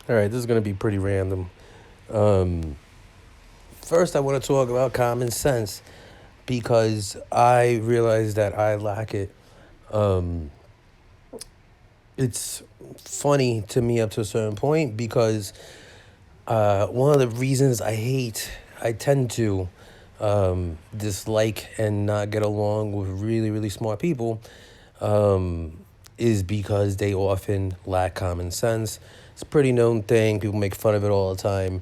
All right, this is gonna be pretty random. Um, First, I want to talk about common sense because I realize that I lack it. Um, it's funny to me up to a certain point because one of the reasons I tend to dislike and not get along with really, really smart people um, is because they often lack common sense. It's a pretty known thing. People make fun of it all the time.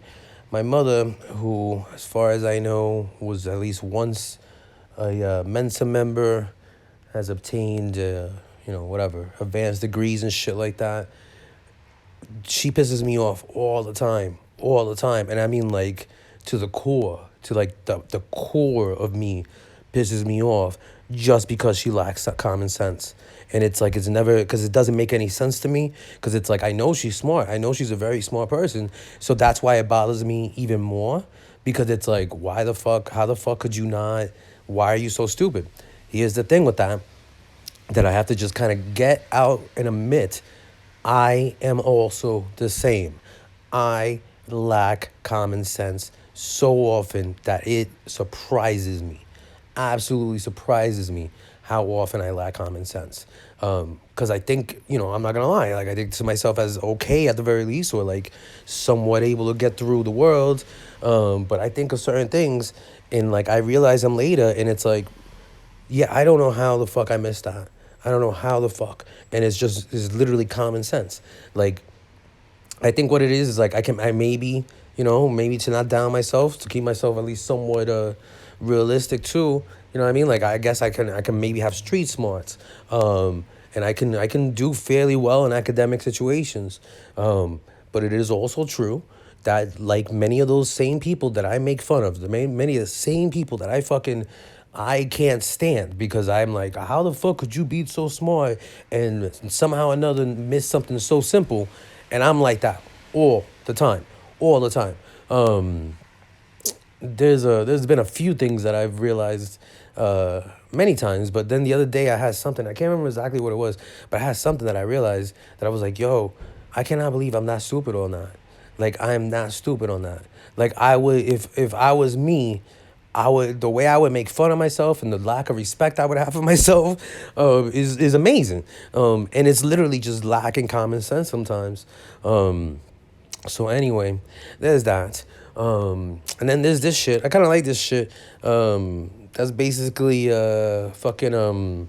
My mother, who, as far as I know, was at least once a Mensa member, has obtained, whatever, advanced degrees and shit like that. She pisses me off all the time. And I mean, like, to the core, to like the core of me pisses me off just because she lacks common sense. And it's like, it's never, because it doesn't make any sense to me. Because it's like, I know she's smart. I know she's a very smart person. So that's why it bothers me even more. Because it's like, why the fuck, how the fuck could you not, why are you so stupid? Here's the thing with that I have to just kind of get out and admit I am also the same. I lack common sense so often that it surprises me. Absolutely surprises me how often I lack common sense. Because I think, I'm not gonna lie, like I think to myself as okay at the very least, or like somewhat able to get through the world. But I think of certain things and like I realize them later and it's like, yeah, I don't know how the fuck I missed that. I don't know how the fuck. And it's literally common sense. Like, I think what it is like I maybe, maybe to not down myself, to keep myself at least somewhat realistic too. You know what I mean? Like I guess I can maybe have street smarts. And I can do fairly well in academic situations. But it is also true that like many of those same people that I make fun of, many of the same people that I can't stand because I'm like, how the fuck could you be so smart and somehow or another miss something so simple? And I'm like that all the time, all the time. Um, there's been a few things that I've realized many times, but then the other day I had something, I can't remember exactly what it was, but I had something that I realized that I was like, yo, I cannot believe I'm not stupid on that. Like I am not stupid on that. Like I would, if I was me, I would, the way I would make fun of myself and the lack of respect I would have for myself is amazing. And it's literally just lacking common sense sometimes. So anyway, there's that. And then there's this shit. I kind of like this shit. That's basically fucking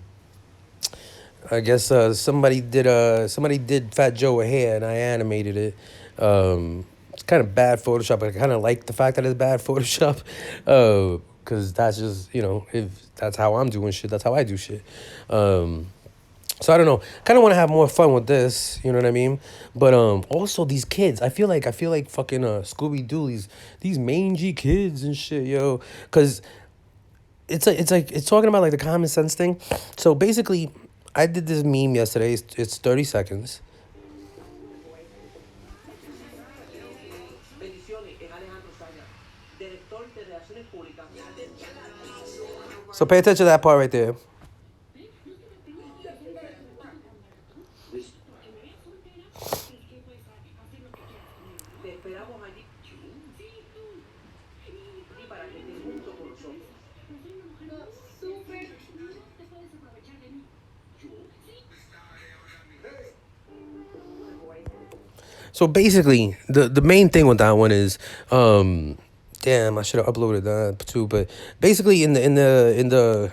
I guess somebody did Fat Joe a hair and I animated it. It's kind of bad Photoshop. But I kind of like the fact that it's bad Photoshop, because that's just if that's how I'm doing shit, that's how I do shit. So I don't know. Kind of want to have more fun with this. You know what I mean? But also these kids. I feel like fucking Scooby Doo. These mangy kids and shit, yo. Cause it's talking about like the common sense thing. So basically, I did this meme yesterday. It's 30 seconds. So pay attention to that part right there. So basically, the main thing with that one is, damn, I should have uploaded that too. But basically, in the,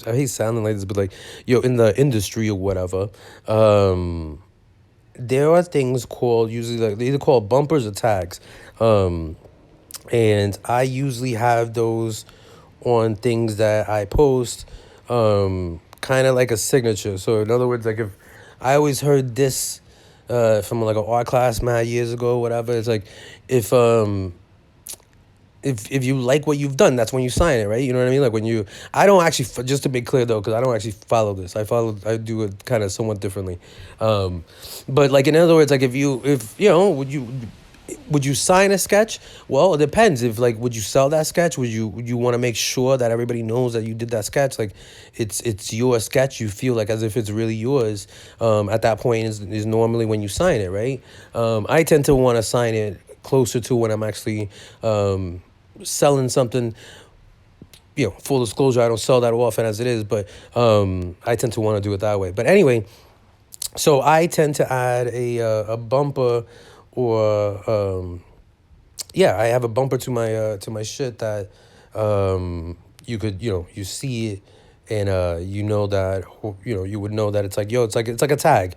I hate sounding like this, but like, in the industry or whatever, there are things called usually like they either called bumpers or tags, and I usually have those on things that I post, kind of like a signature. So in other words, like if I always heard this from like an art class mad years ago, whatever. It's like if um if you like what you've done, that's when you sign it, right? You know what I mean? Like when you, I don't actually, just to be clear though, because I don't actually follow this. I do it kind of somewhat differently. But like in other words, like if you would you Would you sign a sketch? Well, it depends. If like, would you sell that sketch? Would you want to make sure that everybody knows that you did that sketch? Like, it's your sketch. You feel like as if it's really yours. At that point is normally when you sign it, right? I tend to want to sign it closer to when I'm actually selling something. Full disclosure, I don't sell that often as it is, but I tend to want to do it that way. But anyway, so I tend to add a bumper, or I have a bumper to my shit that you could, you see it, and that, you would know that it's like, it's like a tag,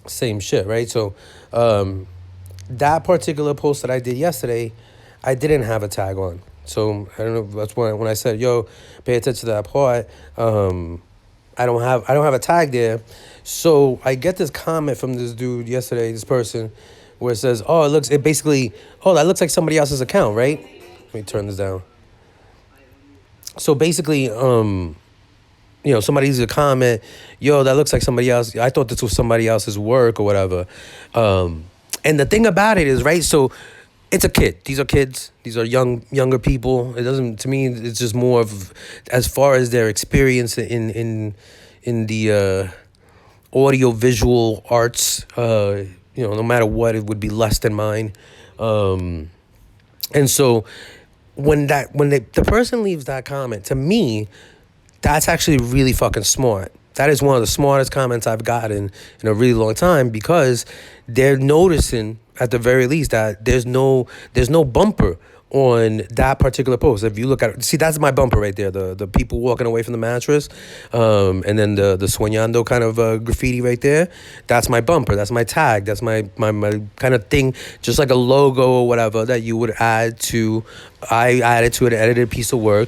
same shit, right? So that particular post that I did yesterday, I didn't have a tag on. So I don't know. That's when I said, pay attention to that part. I don't have a tag there. So I get this comment from this dude yesterday, this person, where it says, that looks like somebody else's account, right? Let me turn this down. So basically, somebody's a comment, that looks like somebody else. I thought this was somebody else's work or whatever. And the thing about it is, right, so it's a kid. These are kids. These are younger people. It doesn't, to me, it's just more of, as far as their experience in the audio visual arts, no matter what, it would be less than mine. And so when the person leaves that comment, to me, that's actually really fucking smart. That is one of the smartest comments I've gotten in a really long time, because they're noticing, at the very least, that there's no bumper on that particular post. If you look at it, see, that's my bumper right there, the people walking away from the mattress, and then the soñando kind of graffiti right there. That's my bumper. That's my tag. That's my kind of thing, just like a logo or whatever that you would add to. I added to an edited piece of work.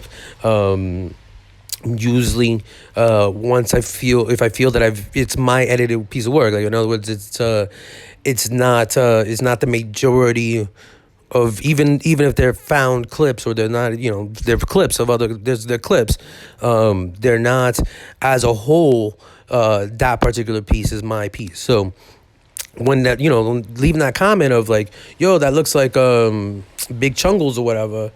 Usually, once if I feel that it's my edited piece of work. Like, in other words, it's not the majority of, even if they're found clips, or they're not, they're clips of other, they're clips. They're not as a whole. That particular piece is my piece. So when that, leaving that comment of like, that looks like Big Chungles or whatever.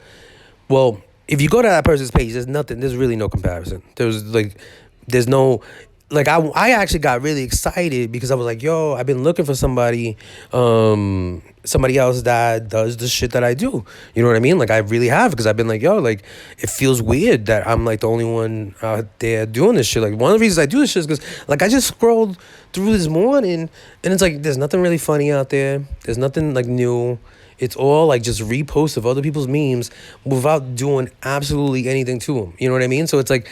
Well, if you go to that person's page, there's really no comparison. There's no, like, I actually got really excited because I was like, I've been looking for somebody else that does the shit that I do. You know what I mean? Like, I really have, because I've been like, like, it feels weird that I'm like the only one out there doing this shit. Like, one of the reasons I do this shit is because, like, I just scrolled through this morning, and it's like, there's nothing really funny out there. There's nothing like new. It's all like just reposts of other people's memes without doing absolutely anything to them. You know what I mean? So it's like,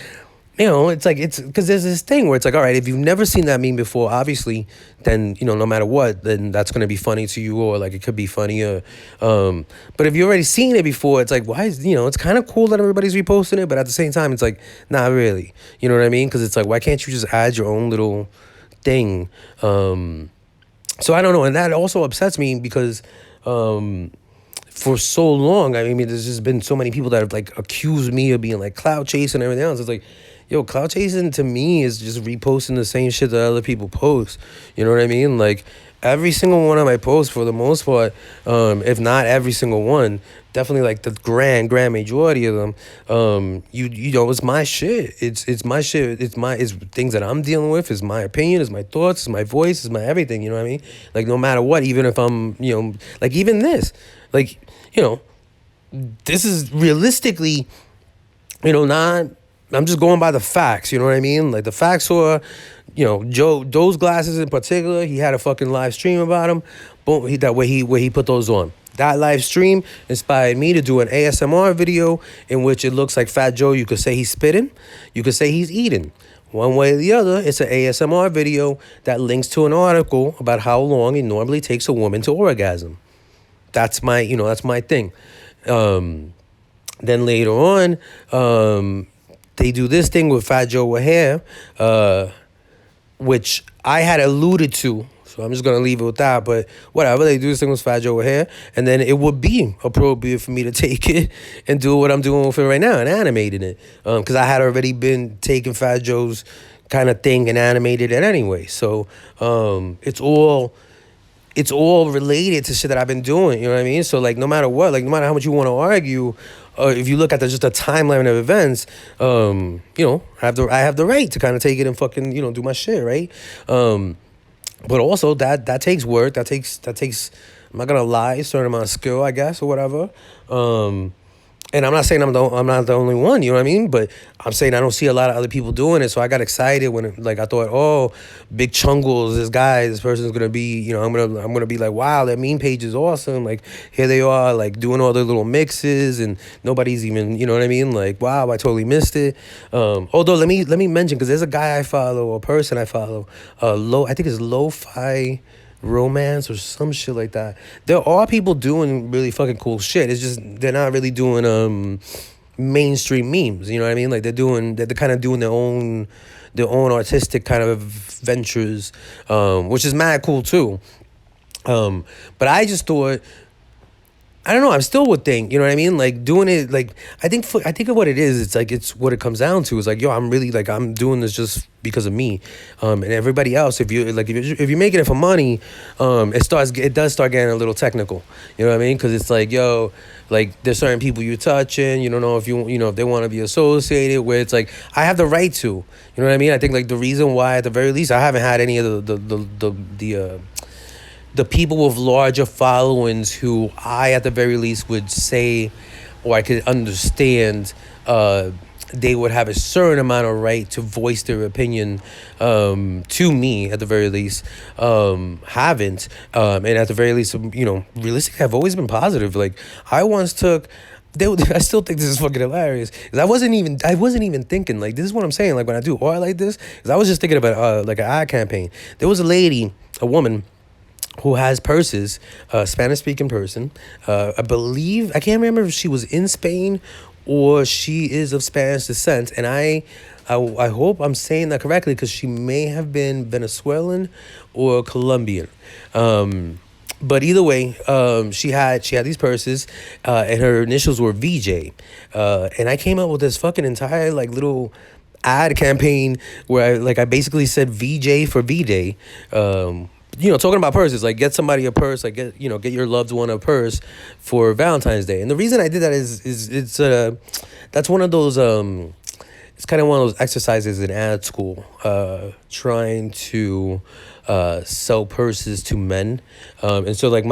it's because there's this thing where it's like, all right, if you've never seen that meme before, obviously, then, no matter what, then that's going to be funny to you, or like it could be funnier. But if you've already seen it before, it's like, why is, it's kind of cool that everybody's reposting it, but at the same time, it's like, not really. You know what I mean? Because it's like, why can't you just add your own little thing? So I don't know. And that also upsets me because, for so long, I mean, there's just been so many people that have like accused me of being like clout chasing and everything else. It's like, clout chasing to me is just reposting the same shit that other people post. You know what I mean? Like, every single one of my posts, for the most part, if not every single one, definitely like the grand majority of them, it's my shit. It's my shit. It's things that I'm dealing with. It's my opinion. It's my thoughts. It's my voice. It's my everything. You know what I mean? Like, no matter what, even if I'm, like, even this, like, this is realistically, not. I'm just going by the facts. You know what I mean? Like, the facts were, Joe's glasses in particular. He had a fucking live stream about him. Boom. Where he put those on. That live stream inspired me to do an ASMR video in which it looks like Fat Joe. You could say he's spitting. You could say he's eating. One way or the other, it's an ASMR video that links to an article about how long it normally takes a woman to orgasm. That's my thing. Then later on, they do this thing with Fat Joe with hair, which I had alluded to. So I'm just going to leave it with that. But whatever, they do this thing with Fat Joe with hair. And then it would be appropriate for me to take it and do what I'm doing with it right now and animating it. Because I had already been taking Fat Joe's kind of thing and animated it anyway. So it's all it's all related to shit that I've been doing. You know what I mean? So like, no matter what, like no matter how much you want to argue, if you look at just a timeline of events, you know, I have the right to kind of take it and fucking, you know, do my shit, right? But also that takes work. That takes. I'm not gonna lie, a certain amount of skill, I guess, or whatever. And I'm not saying I'm not the only one, you know what I mean? But I'm saying I don't see a lot of other people doing it, so I got excited when like I thought, oh, Big Chungles, this person's gonna be, you know, I'm gonna be like, wow, that meme page is awesome. Like here they are, like doing all their little mixes, and nobody's even, you know what I mean? Like wow, I totally missed it. Although let me mention, because there's a guy I follow, a person I follow, I think it's Lo-Fi Romance or some shit like that. There are people doing really fucking cool shit. It's just they're not really doing mainstream memes. You know what I mean? Like they're kind of doing their own artistic kind of ventures, which is mad cool too. But I just thought, I don't know. I still would think, you know what I mean? Like doing it, like I think of what it is. It's like it's what it comes down to. It's like, yo, I'm really like I'm doing this just because of me, and everybody else. If you're making it for money, it does start getting a little technical. You know what I mean? Because it's like, yo, like there's certain people you're touching. You don't know if they want to be associated with. It's like I have the right to. You know what I mean? I think like the reason why, at the very least, I haven't had any of the people with larger followings who I, at the very least, would say, or I could understand, they would have a certain amount of right to voice their opinion, to me, at the very least, haven't. And at the very least, you know, realistically, I've always been positive. Like, I once took... I still think this is fucking hilarious. 'Cause I wasn't even thinking, like, this is what I'm saying, like, when I do art like this, because I was just thinking about, like, an ad campaign. There was a woman who has purses, Spanish-speaking person. I believe, I can't remember if she was in Spain or she is of Spanish descent. And I hope I'm saying that correctly, because she may have been Venezuelan or Colombian. But either way, she had these purses, and her initials were VJ. And I came up with this fucking entire like little ad campaign where I basically said VJ for V-Day. You know, talking about purses, like get somebody a purse, like get your loved one a purse for Valentine's Day. And the reason I did that is that's one of those it's kind of one of those exercises in ad school, trying to sell purses to men, and so like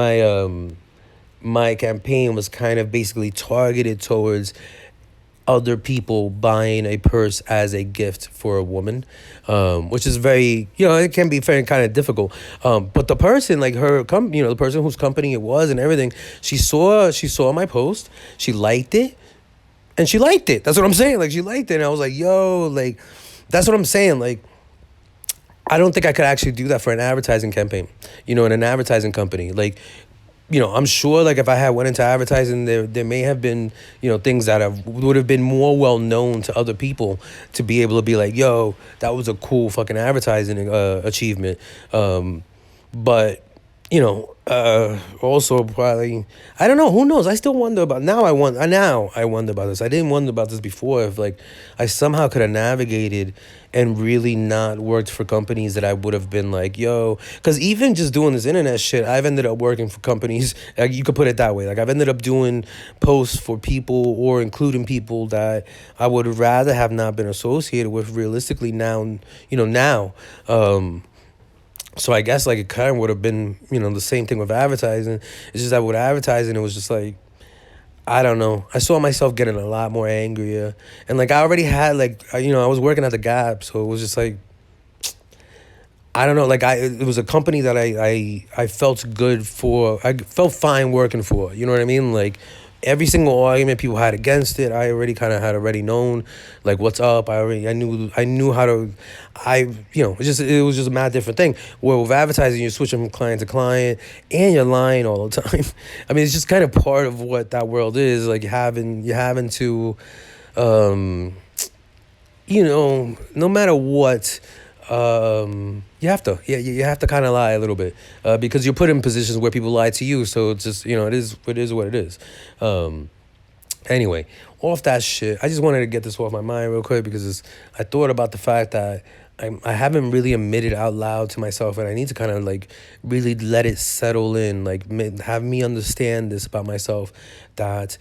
my campaign was kind of basically targeted towards other people buying a purse as a gift for a woman, which is very, it can be very kind of difficult. But the person, like the person whose company it was and everything, she saw my post, she liked it, and she liked it. That's what I'm saying. Like, she liked it, and I was like, yo, like, that's what I'm saying. Like, I don't think I could actually do that for an advertising campaign, in an advertising company. Like, I'm sure, like, if I had went into advertising, there may have been, things that would have been more well known to other people to be able to be like, yo, that was a cool fucking advertising achievement. But, also probably, I don't know, who knows? I still wonder about, now I wonder about this. I didn't wonder about this before, if like I somehow could have navigated and really not worked for companies that I would have been like, yo, because even just doing this internet shit, I've ended up working for companies, like, you could put it that way. Like, I've ended up doing posts for people or including people that I would rather have not been associated with realistically now, so I guess, like, it kind of would have been, the same thing with advertising. It's just that with advertising, it was just like, I don't know. I saw myself getting a lot more angrier. And, like, I already had, like, I was working at the Gap, so it was just like, I don't know. Like, it was a company that I felt good for. I felt fine working for. You know what I mean? Like, every single argument people had against it, I already kind of had already known, like, what's up. I knew how to, it was just a mad different thing. Where with advertising, you're switching from client to client, and you're lying all the time. I mean, it's just kind of part of what that world is. Like, you're having to, no matter what, you have to kind of lie a little bit, because you're put in positions where people lie to you. So it's just, it is what it is. Anyway, off that shit, I just wanted to get this off my mind real quick, because I thought about the fact that I haven't really admitted out loud to myself, and I need to kind of like really let it settle in, like have me understand this about myself, that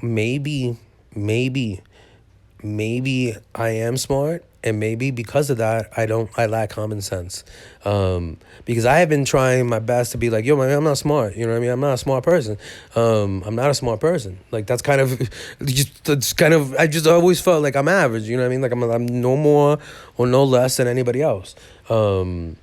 maybe maybe I am smart, and maybe because of that, I lack common sense. Because I have been trying my best to be like, yo, man, I'm not smart. You know what I mean? I'm not a smart person. I'm not a smart person. Like that's kind of just that's kind of I just always felt like I'm average. You know what I mean? Like I'm no more or no less than anybody else. But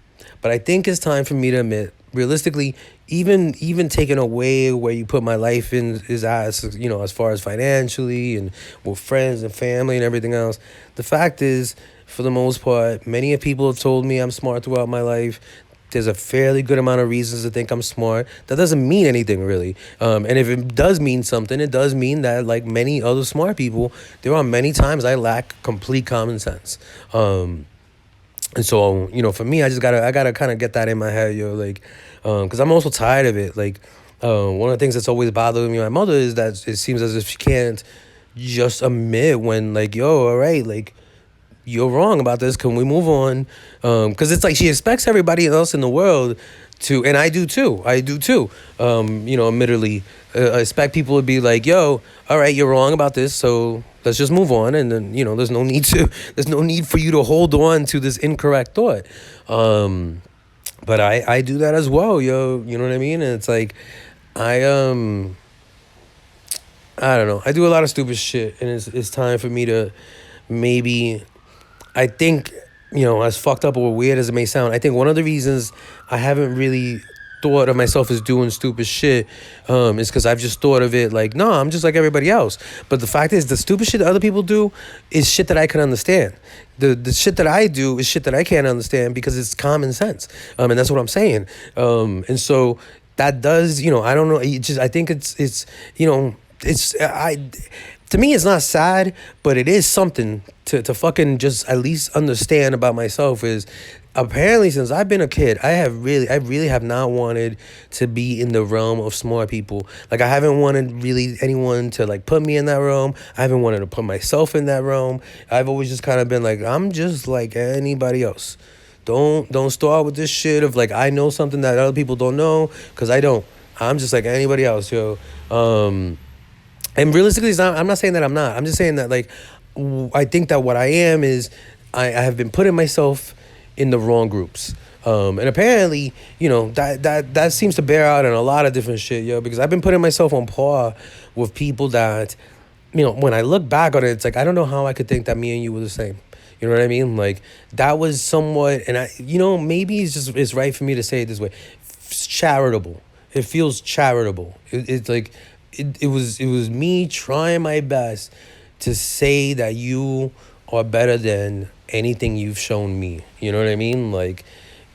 I think it's time for me to admit, realistically, even taking away where you put my life in is as as far as financially and with friends and family and everything else. The fact is, for the most part, many people have told me I'm smart throughout my life. There's a fairly good amount of reasons to think I'm smart. That doesn't mean anything really. And if it does mean something, it does mean that, like many other smart people, there are many times I lack complete common sense. And so, for me, I gotta kind of get that in my head, yo, like, because I'm also tired of it. Like, one of the things that's always bothered me, my mother, is that it seems as if she can't just admit when, like, yo, all right, like, you're wrong about this. Can we move on? Because it's like she expects everybody else in the world to, and I do too. I do too. Admittedly, I expect people to be like, "Yo, all right, you're wrong about this, so let's just move on." And then there's no need for you to hold on to this incorrect thought. But I do that as well, yo. You know what I mean? And it's like, I I don't know. I do a lot of stupid shit, and it's time for me to maybe. I think, as fucked up or weird as it may sound, I think one of the reasons I haven't really thought of myself as doing stupid shit is because I've just thought of it like, no, I'm just like everybody else. But the fact is, the stupid shit that other people do is shit that I can understand. The shit that I do is shit that I can't understand because it's common sense. And that's what I'm saying. And so that does, I don't know. I think it's to me, it's not sad, but it is something to fucking just at least understand about myself. Is apparently, since I've been a kid, I really have not wanted to be in the realm of smart people. Like, I haven't wanted really anyone to like put me in that realm. I haven't wanted to put myself in that realm. I've always just kind of been like, I'm just like anybody else. Don't start with this shit of like, I know something that other people don't know, because I don't. I'm just like anybody else, yo. And realistically, I'm not saying that I'm not. I'm just saying that, like, I think that what I am is I have been putting myself in the wrong groups. And apparently, that seems to bear out in a lot of different shit, yo, because I've been putting myself on par with people that, when I look back on it, it's like, I don't know how I could think that me and you were the same. You know what I mean? Like, that was somewhat, and maybe it's right for me to say it this way. It's charitable. It feels charitable. It's like, it was me trying my best to say that you are better than anything you've shown me. You know what I mean? Like,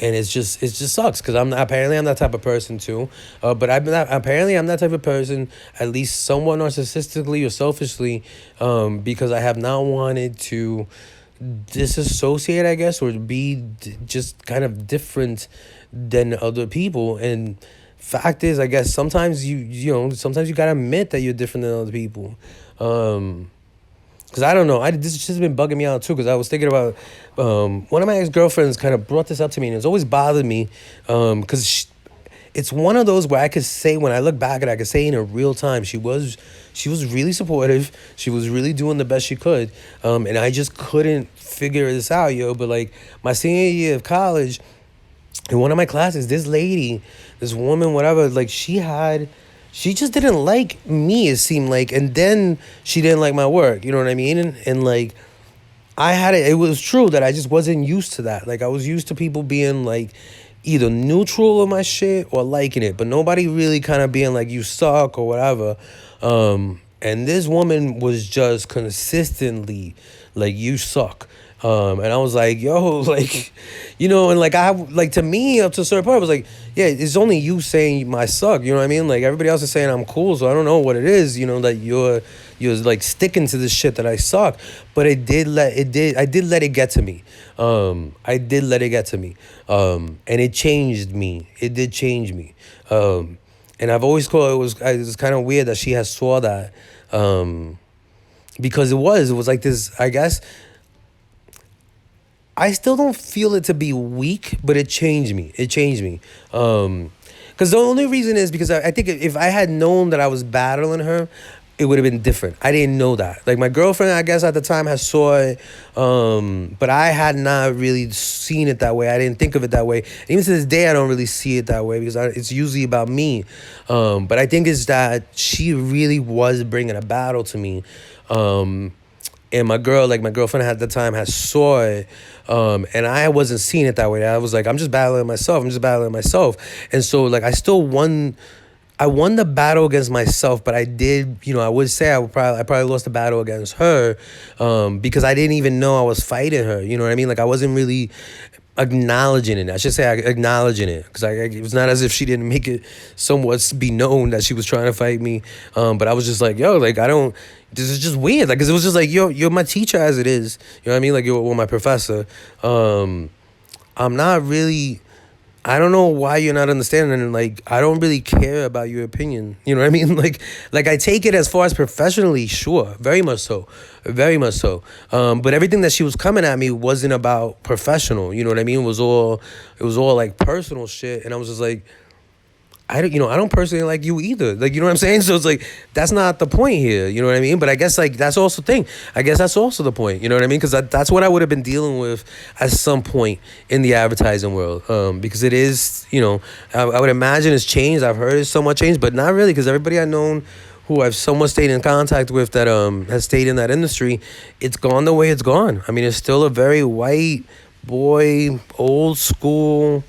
and it just sucks because I'm that type of person too. But I'm that type of person, at least somewhat narcissistically or selfishly, because I have not wanted to disassociate, I guess, or be just kind of different than other people. And fact is, I guess sometimes sometimes you gotta admit that you're different than other people. Because I don't know, this has just been bugging me out too, because I was thinking about one of my ex-girlfriends kind of brought this up to me, and it's always bothered me, because it's one of those where I could say, when I look back at it, I could say in a real time, she was really supportive. She was really doing the best she could. And I just couldn't figure this out, yo. But like my senior year of college, in one of my classes, this woman, whatever, like she just didn't like me, it seemed like. And then she didn't like my work, you know what I mean? And like, it was true that I just wasn't used to that. Like, I was used to people being like either neutral on my shit or liking it, but nobody really kind of being like, you suck or whatever. And this woman was just consistently like, you suck. And I was like, yo, like, and like, to me, up to a certain point, I was like, yeah, it's only you saying I suck, you know what I mean? Like, everybody else is saying I'm cool, so I don't know what it is, that you're like sticking to this shit that I suck. But I did let it get to me. I did let it get to me. And it changed me. It did change me. And I've always thought it was kind of weird that she has saw that. Because it was like this, I guess, I still don't feel it to be weak, but it changed me. It changed me. Because the only reason is because I think if I had known that I was battling her, it would have been different. I didn't know that. Like my girlfriend, I guess at the time had saw it, but I had not really seen it that way. I didn't think of it that way. Even to this day, I don't really see it that way because it's usually about me. But I think it's that she really was bringing a battle to me. And my girl, like my girlfriend at the time, had saw it, and I wasn't seeing it that way. I was like, I'm just battling myself. I'm just battling myself, and so like I still won. I won the battle against myself, but I did, I would say I probably lost the battle against her, because I didn't even know I was fighting her. You know what I mean? Like I wasn't really acknowledging it. I should say acknowledging it, because it was not as if she didn't make it somewhat be known that she was trying to fight me. But I was just like, yo, like I don't. This is just weird, like, because it was just like, yo, you're my teacher as it is. You know what I mean? Like you're my professor. I'm not really. I don't know why you're not understanding, and like I don't really care about your opinion. You know what I mean? Like I take it as far as professionally, sure, very much so, very much so. But everything that she was coming at me wasn't about professional. You know what I mean? It was all like personal shit, and I was just like, I don't personally like you either. Like, you know what I'm saying? So it's like, that's not the point here. You know what I mean? But I guess like that's also the thing. I guess that's also the point. You know what I mean? Because that's what I would have been dealing with at some point in the advertising world. Because it is, I would imagine it's changed. I've heard it's somewhat changed, but not really, because everybody I've known who I've somewhat stayed in contact with that has stayed in that industry, it's gone the way it's gone. I mean, it's still a very white boy, old school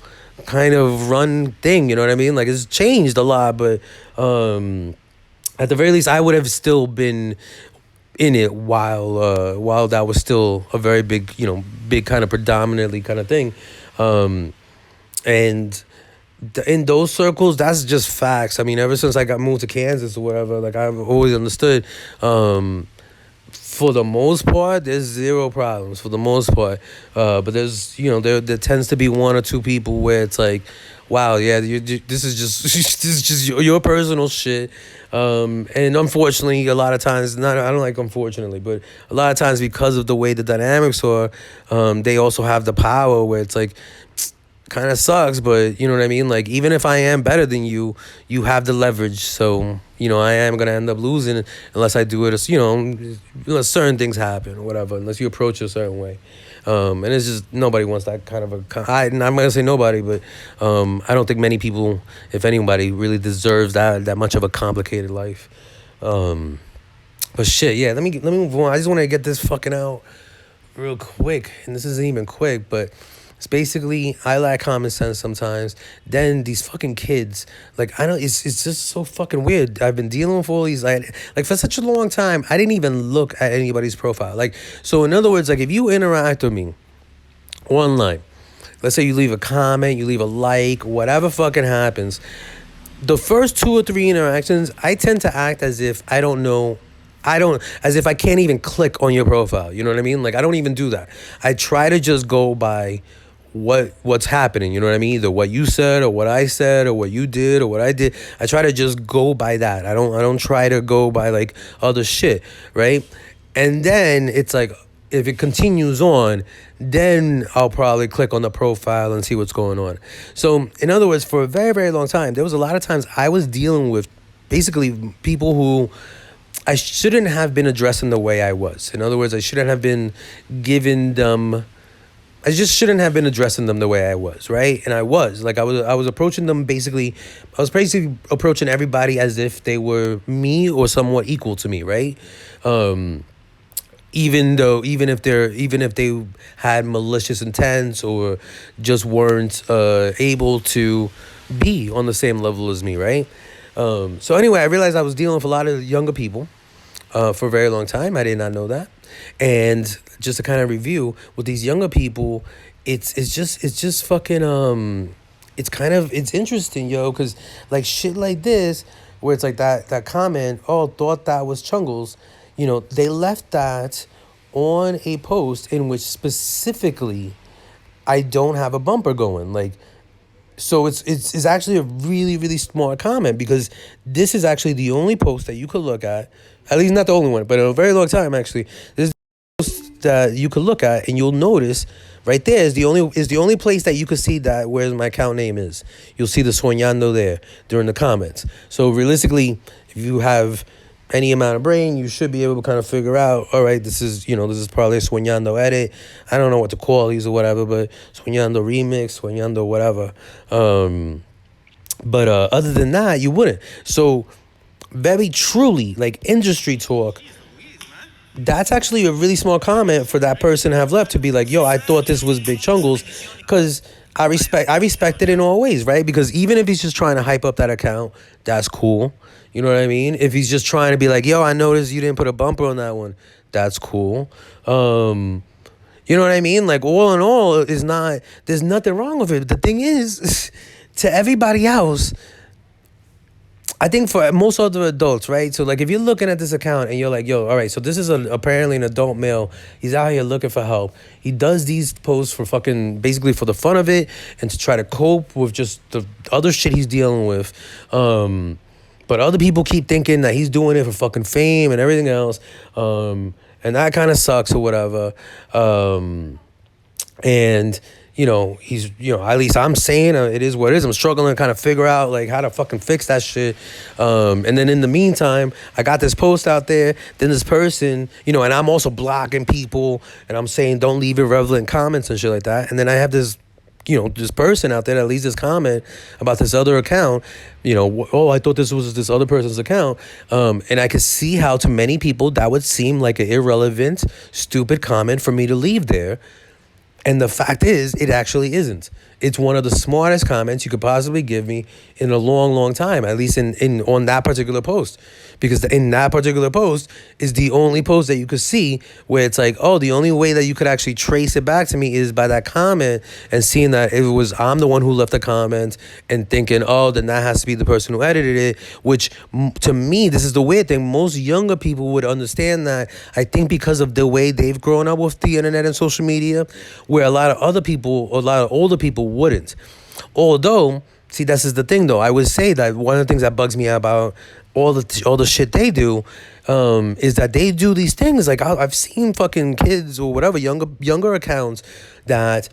kind of run thing, you know what I mean? Like it's changed a lot, but at the very least I would have still been in it while that was still a very big, big kind of predominantly kind of thing. And in those circles, that's just facts. I mean, ever since I got moved to Kansas or whatever, like I've always understood, for the most part, there's zero problems for the most part. But there's, there tends to be one or two people where it's like, wow, yeah, this is just this is just your personal shit. And unfortunately, a lot of times, not I don't like unfortunately, but a lot of times because of the way the dynamics are, they also have the power where it's like, kind of sucks, but you know what I mean? Like, even if I am better than you, you have the leverage. So, I am going to end up losing unless I do it, as, unless certain things happen or whatever, unless you approach it a certain way. And it's just, nobody wants that kind of I'm not going to say nobody, but I don't think many people, if anybody, really deserves that much of a complicated life. But shit, yeah, let me move on. I just want to get this fucking out real quick. And this isn't even quick, but it's basically, I lack common sense sometimes. Then these fucking kids, like, it's just so fucking weird. I've been dealing with all these, like for such a long time, I didn't even look at anybody's profile. Like, so in other words, like, if you interact with me online, let's say you leave a comment, you leave a like, whatever fucking happens, the first 2 or 3 interactions, I tend to act as if as if I can't even click on your profile. You know what I mean? Like, I don't even do that. I try to just go by what's happening, you know what I mean? Either what you said or what I said or what you did or what I did. I try to just go by that. I don't try to go by like other shit, right? And then it's like, if it continues on, then I'll probably click on the profile and see what's going on. So in other words, for a very, very long time, there was a lot of times I was dealing with basically people who I shouldn't have been addressing the way I was. In other words, I shouldn't have been I just shouldn't have been addressing them the way I was, right? And I was approaching them basically. I was basically approaching everybody as if they were me or somewhat equal to me, right? Even if they had malicious intents or just weren't able to be on the same level as me, right? So anyway, I realized I was dealing with a lot of younger people for a very long time. I did not know that. And just to kind of review, with these younger people, it's just fucking it's interesting, yo, because like shit like this, where it's like that comment, oh, thought that was Chungles, they left that on a post in which specifically I don't have a bumper going, like. So it's actually a really, really smart comment, because this is actually the only post that you could look at least not the only one, but in a very long time, actually, this that you could look at, and you'll notice right there is the only place that you could see that where my account name is. You'll see the Soñando there during the comments. So realistically, if you have any amount of brain, you should be able to kind of figure out, all right, this is probably a Soñando edit. I don't know what to call these or whatever, but Soñando remix, Soñando whatever. But other than that, you wouldn't. So very truly, like industry talk, that's actually a really small comment for that person to have left to be like, yo, I thought this was Big Chungles, because I respect it in all ways, right? Because even if he's just trying to hype up that account, that's cool. You know what I mean? If he's just trying to be like, yo, I noticed you didn't put a bumper on that one, that's cool. You know what I mean? Like, all in all, there's nothing wrong with it. The thing is, to everybody else, I think for most other adults, right? So, like, if you're looking at this account and you're like, yo, all right, so this is apparently an adult male. He's out here looking for help. He does these posts for basically for the fun of it and to try to cope with just the other shit he's dealing with. But other people keep thinking that he's doing it for fucking fame and everything else. And that kind of sucks or whatever. And he's, at least I'm saying it is what it is. I'm struggling to kind of figure out like how to fucking fix that shit. And then in the meantime, I got this post out there. Then this person, and I'm also blocking people and I'm saying don't leave irrelevant comments and shit like that. And then I have this, this person out there that leaves this comment about this other account. Oh, I thought this was this other person's account. And I could see how to many people that would seem like an irrelevant, stupid comment for me to leave there. And the fact is, it actually isn't. It's one of the smartest comments you could possibly give me in a long, long time, at least on that particular post. Because in that particular post is the only post that you could see where it's like, oh, the only way that you could actually trace it back to me is by that comment and seeing that I'm the one who left the comment and thinking, oh, then that has to be the person who edited it, which to me, this is the weird thing. Most younger people would understand that, I think, because of the way they've grown up with the internet and social media, where a lot of older people wouldn't. Although, see, this is the thing though. I would say that one of the things that bugs me about all the shit they do is that they do these things. Like I've seen fucking kids or whatever, younger accounts that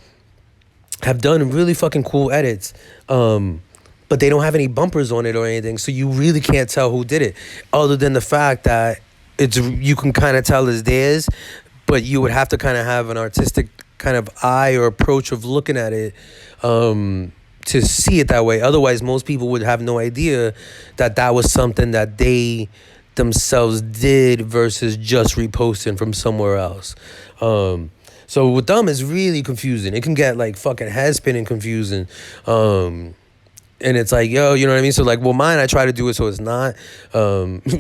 have done really fucking cool edits. But they don't have any bumpers on it or anything. So you really can't tell who did it, other than the fact that you can kind of tell it's theirs, but you would have to kind of have an artistic kind of eye or approach of looking at it to see it that way. Otherwise, most people would have no idea that was something that they themselves did versus just reposting from somewhere else. So with them, it's really confusing. It can get like fucking head spinning confusing. And it's like, yo, you know what I mean? So like, well, mine, I try to do it so it's not,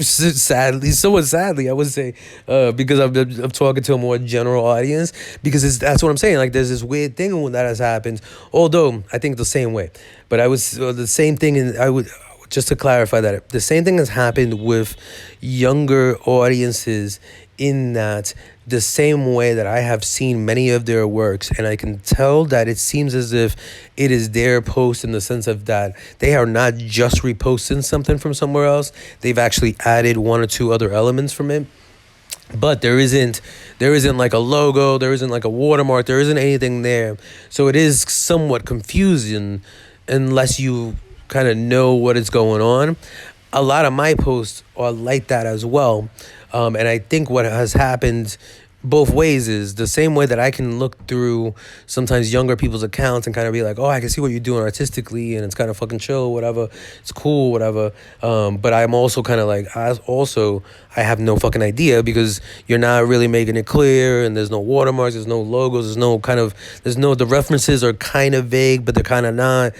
sadly, I would say, because I'm talking to a more general audience, because that's what I'm saying. Like, there's this weird thing that has happened, although I think the same way, but the same thing, and I would, just to clarify that, the same thing has happened with younger audiences, in that the same way that I have seen many of their works, and I can tell that it seems as if it is their post, in the sense of that they are not just reposting something from somewhere else. They've actually added one or two other elements from it. But there isn't like a logo, there isn't like a watermark, there isn't anything there. So it is somewhat confusing unless you kind of know what is going on. A lot of my posts are like that as well. And I think what has happened both ways is the same way that I can look through sometimes younger people's accounts and kind of be like, oh, I can see what you're doing artistically and it's kind of fucking chill, whatever. It's cool, whatever. But I'm also kind of like, I have no fucking idea, because you're not really making it clear, and there's no watermarks, there's no logos, the references are kind of vague, but they're kind of not.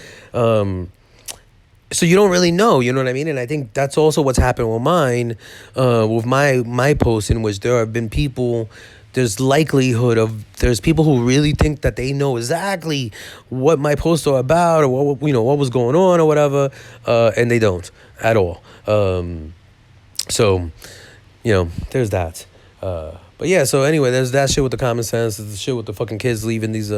So you don't really know, you know what I mean? And I think that's also what's happened with mine, with my posts, in which there have been people, there's people who really think that they know exactly what my posts are about, or what was going on or whatever, and they don't at all. So, there's that. But yeah, so anyway, there's that shit with the common sense. There's the shit with the fucking kids leaving these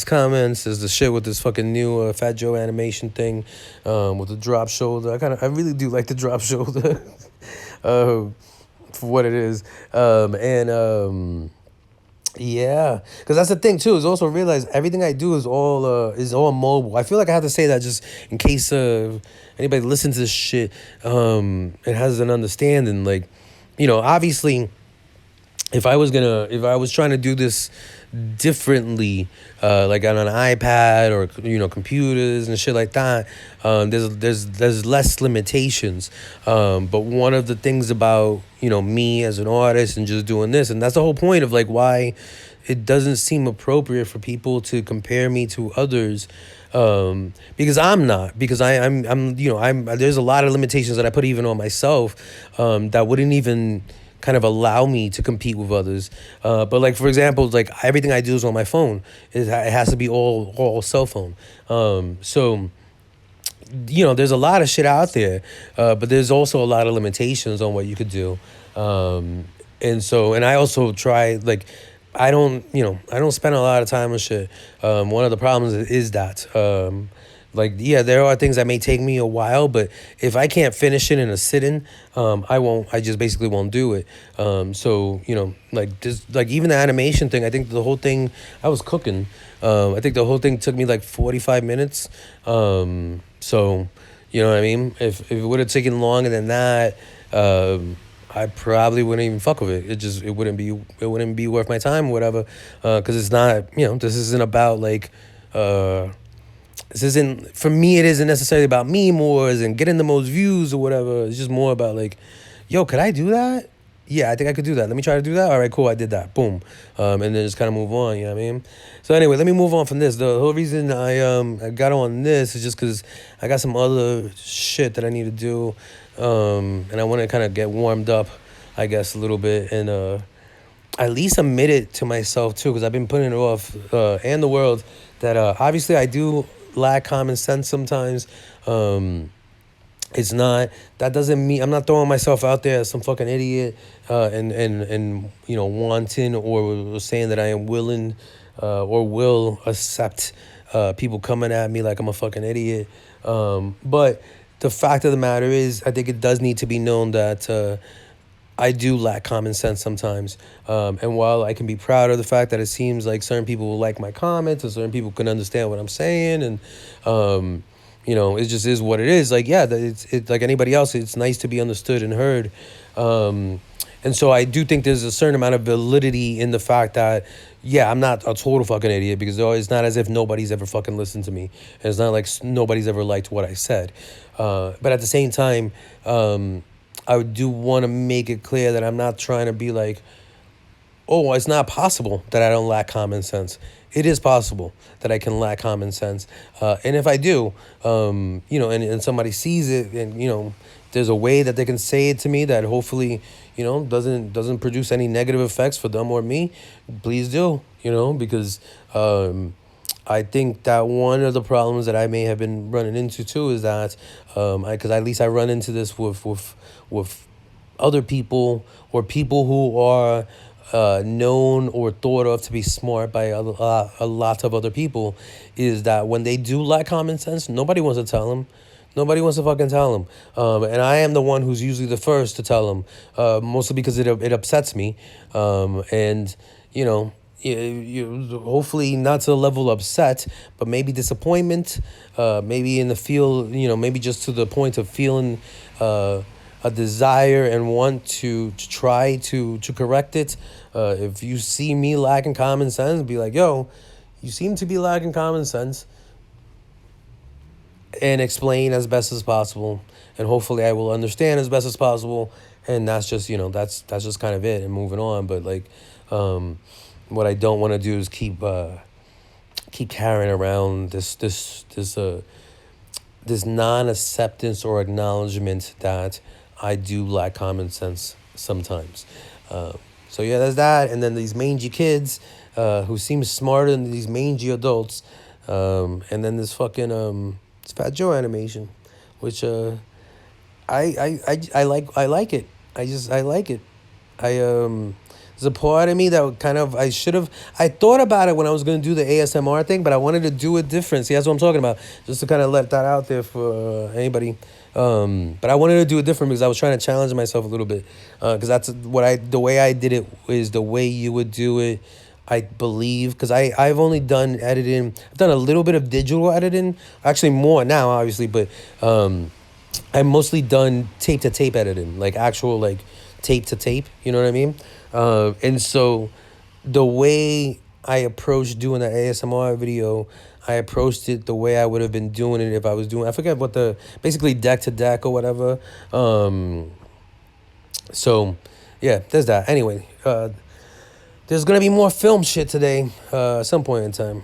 comments. There's the shit with this fucking new Fat Joe animation thing, with the drop shoulder. I really do like the drop shoulder, for what it is. Yeah, because that's the thing too. Is also realize everything I do is all mobile. I feel like I have to say that just in case anybody listens to this shit and has an understanding. Like, obviously, if I was trying to do this differently, like on an iPad or computers and shit like that, there's less limitations. But one of the things about me as an artist and just doing this, and that's the whole point of like why it doesn't seem appropriate for people to compare me to others, because I'm not, because I'm I'm there's a lot of limitations that I put even on myself, that wouldn't even kind of allow me to compete with others. But like for example, like everything I do is on my phone. It has to be all cell phone. So there's a lot of shit out there, but there's also a lot of limitations on what you could do. And I also try, like, I don't spend a lot of time on shit. One of the problems is that, like, yeah, there are things that may take me a while, but if I can't finish it in a sitting, I just basically won't do it. So, like this, like even the animation thing, I think the whole thing, I was cooking. I think the whole thing took me like 45 minutes. So, you know what I mean? If it would have taken longer than that, I probably wouldn't even fuck with it. It wouldn't be worth my time or whatever. Because it's not, this isn't about like, this isn't, for me, it isn't necessarily about meme wars and getting the most views or whatever. It's just more about like, yo, could I do that? Yeah, I think I could do that. Let me try to do that. All right, cool. I did that. Boom. And then just kind of move on. You know what I mean? So anyway, let me move on from this. The whole reason I got on this is just because I got some other shit that I need to do, and I want to kind of get warmed up, I guess, a little bit, and at least admit it to myself too, because I've been putting it off, and the world, that obviously I do lack common sense sometimes. It's not, that doesn't mean I'm not throwing myself out there as some fucking idiot, and wanting or saying that I am willing, or will accept people coming at me like I'm a fucking idiot. But the fact of the matter is, I think it does need to be known that I do lack common sense sometimes. And while I can be proud of the fact that it seems like certain people will like my comments and certain people can understand what I'm saying, and it just is what it is. Like, yeah, it's like anybody else. It's nice to be understood and heard. And so I do think there's a certain amount of validity in the fact that, yeah, I'm not a total fucking idiot, because it's not as if nobody's ever fucking listened to me. And it's not like nobody's ever liked what I said. But at the same time, I do want to make it clear that I'm not trying to be like, oh, it's not possible that I don't lack common sense. It is possible that I can lack common sense. And if I do, and somebody sees it, and, there's a way that they can say it to me that hopefully, doesn't produce any negative effects for them or me, please do, because I think that one of the problems that I may have been running into too is that, because at least I run into this with other people, or people who are known or thought of to be smart by a lot of other people, is that when they do lack common sense, nobody wants to tell them. Nobody wants to fucking tell them. And I am the one who's usually the first to tell them, mostly because it upsets me. And, hopefully not to the level of upset, but maybe disappointment, maybe in the feel, maybe just to the point of feeling a desire and want to try to correct it. If you see me lacking common sense, be like, yo, you seem to be lacking common sense, and explain as best as possible, and hopefully I will understand as best as possible, and that's just that's just kind of it, and moving on. But like, what I don't want to do is keep carrying around this non-acceptance or acknowledgement that I do lack common sense sometimes. So yeah, there's that, and then these mangy kids who seem smarter than these mangy adults, and then this fucking it's Fat Joe animation, which I like it. I like it. There's a part of me that kind of, I thought about it when I was going to do the ASMR thing, but I wanted to do it different. See, that's what I'm talking about. Just to kind of let that out there for anybody. But I wanted to do it different because I was trying to challenge myself a little bit. Because the way I did it is the way you would do it I believe, because I've only done editing. I've done a little bit of digital editing, actually more now, obviously, but I've mostly done tape to tape editing, like actual like tape to tape. You know what I mean? And so the way I approached doing the ASMR video, I approached it the way I would have been doing it if I was doing. I forget what the basically deck to deck or whatever. So yeah, there's that. Anyway, there's gonna be more film shit today, at some point in time.